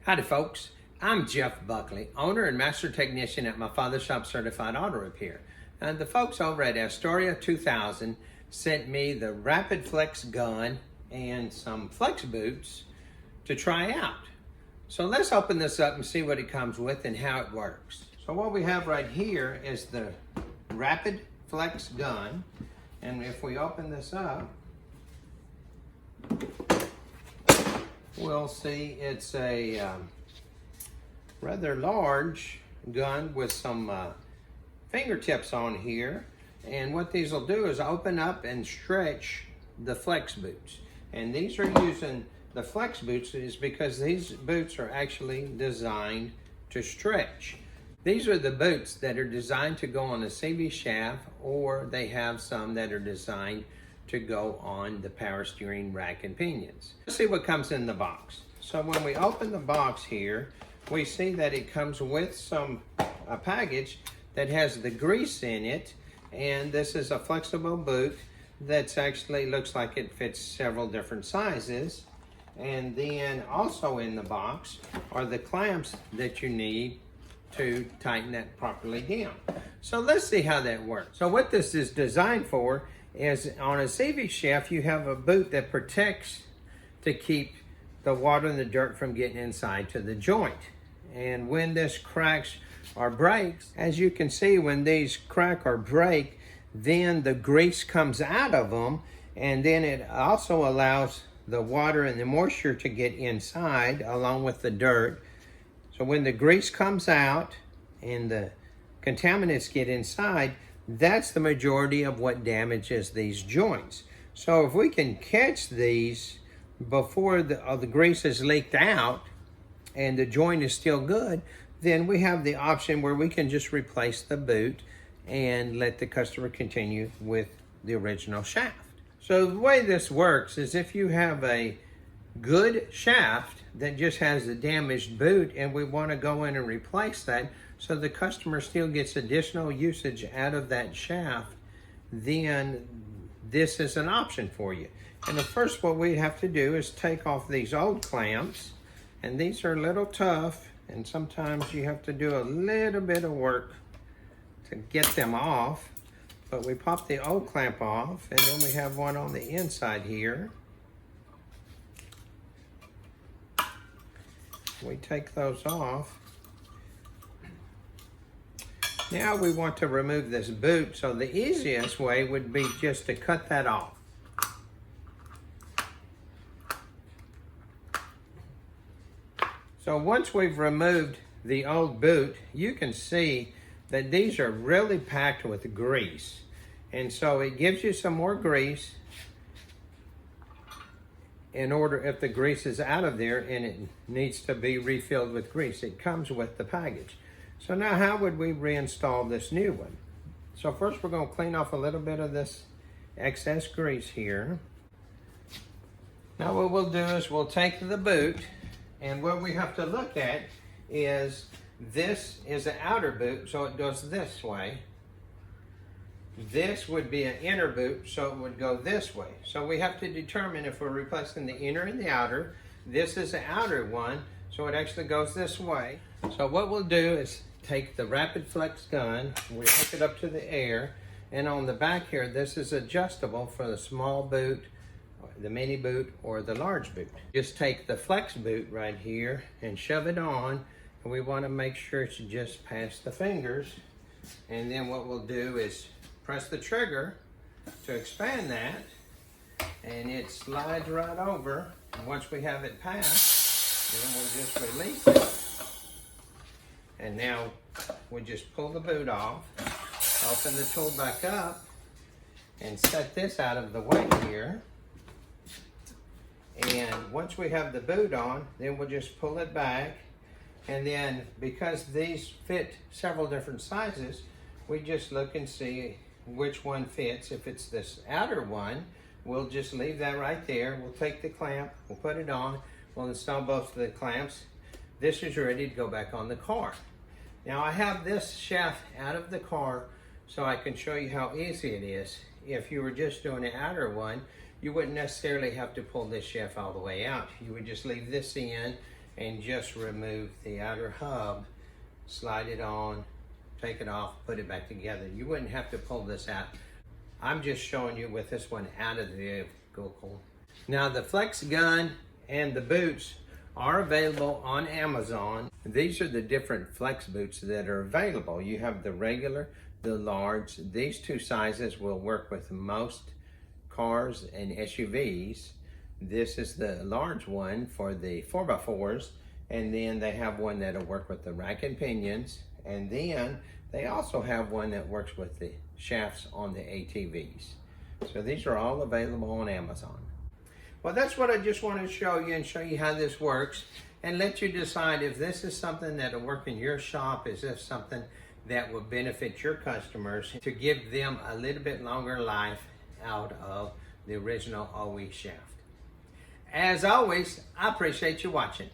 Howdy folks, I'm Jeff Buckley, owner and master technician at my father's shop certified auto repair. And the folks over at Astoria 2000 sent me the Rapid Flexx gun and some Flexx boots to try out. So let's open this up and see what it comes with and how it works. So what we have right here is the Rapid Flexx gun, and if we open this up, we'll see it's a rather large gun with some fingertips on here. And what these will do is open up and stretch the Flexx boots. And these are using the Flexx boots is because these boots are actually designed to stretch. These are the boots that are designed to go on a CV shaft, or they have some that are designed to go on the power steering rack and pinions. Let's see what comes in the box. So when we open the box here, we see that it comes with a package that has the grease in it, and this is a flexible boot that's actually looks like it fits several different sizes. And then also in the box are the clamps that you need to tighten that properly down. So let's see how that works. So what this is designed for is on a CV shaft, you have a boot that protects to keep the water and the dirt from getting inside to the joint. And when this cracks or breaks, as you can see, when these crack or break, then the grease comes out of them, and then it also allows the water and the moisture to get inside along with the dirt. So when the grease comes out and the contaminants get inside, that's the majority of what damages these joints. So if we can catch these before the grease is leaked out and the joint is still good, then we have the option where we can just replace the boot and let the customer continue with the original shaft. So the way this works is if you have a good shaft that just has a damaged boot and we want to go in and replace that so the customer still gets additional usage out of that shaft, then this is an option for you. And the first what we have to do is take off these old clamps, and these are a little tough, and sometimes you have to do a little bit of work to get them off. But we pop the old clamp off, and then we have one on the inside here. We take those off. Now we want to remove this boot, so the easiest way would be just to cut that off. So once we've removed the old boot, you can see that these are really packed with grease. And so it gives you some more grease in order if the grease is out of there and it needs to be refilled with grease. It comes with the package. So now how would we reinstall this new one? So first we're going to clean off a little bit of this excess grease here. Now what we'll do is we'll take the boot, and what we have to look at is this is an outer boot, so it goes this way. This would be an inner boot, so it would go this way. So we have to determine if we're replacing the inner and the outer. This is the outer one, so it actually goes this way. So what we'll do is take the Rapid Flexx gun, we hook it up to the air, and on the back here, this is adjustable for the small boot, the mini boot, or the large boot. Just take the Flexx boot right here and shove it on, and we want to make sure it's just past the fingers. And then what we'll do is press the trigger to expand that, and it slides right over. And once we have it passed, then we'll just release it. And now we just pull the boot off, open the tool back up, and set this out of the way here. And once we have the boot on, then we'll just pull it back. And then because these fit several different sizes, we just look and see which one fits. If it's this outer one, we'll just leave that right there. We'll take the clamp, we'll put it on, we'll install both of the clamps. This is ready to go back on the car. Now I have this shaft out of the car so I can show you how easy it is. If you were just doing the outer one, you wouldn't necessarily have to pull this shaft all the way out. You would just leave this in and just remove the outer hub, slide it on, take it off, put it back together. You wouldn't have to pull this out. I'm just showing you with this one out of the vehicle. Now the Flexx gun and the boots are available on Amazon. These are the different Flexx boots that are available. You have the regular, the large. These two sizes will work with most cars and SUVs. This is the large one for the 4x4s, and then they have one that'll work with the rack and pinions, and then they also have one that works with the shafts on the ATVs. So these are all available on Amazon. Well, that's what I just wanted to show you and show you how this works and let you decide if this is something that'll work in your shop. Is this something that will benefit your customers to give them a little bit longer life out of the original OE shaft. As always, I appreciate you watching.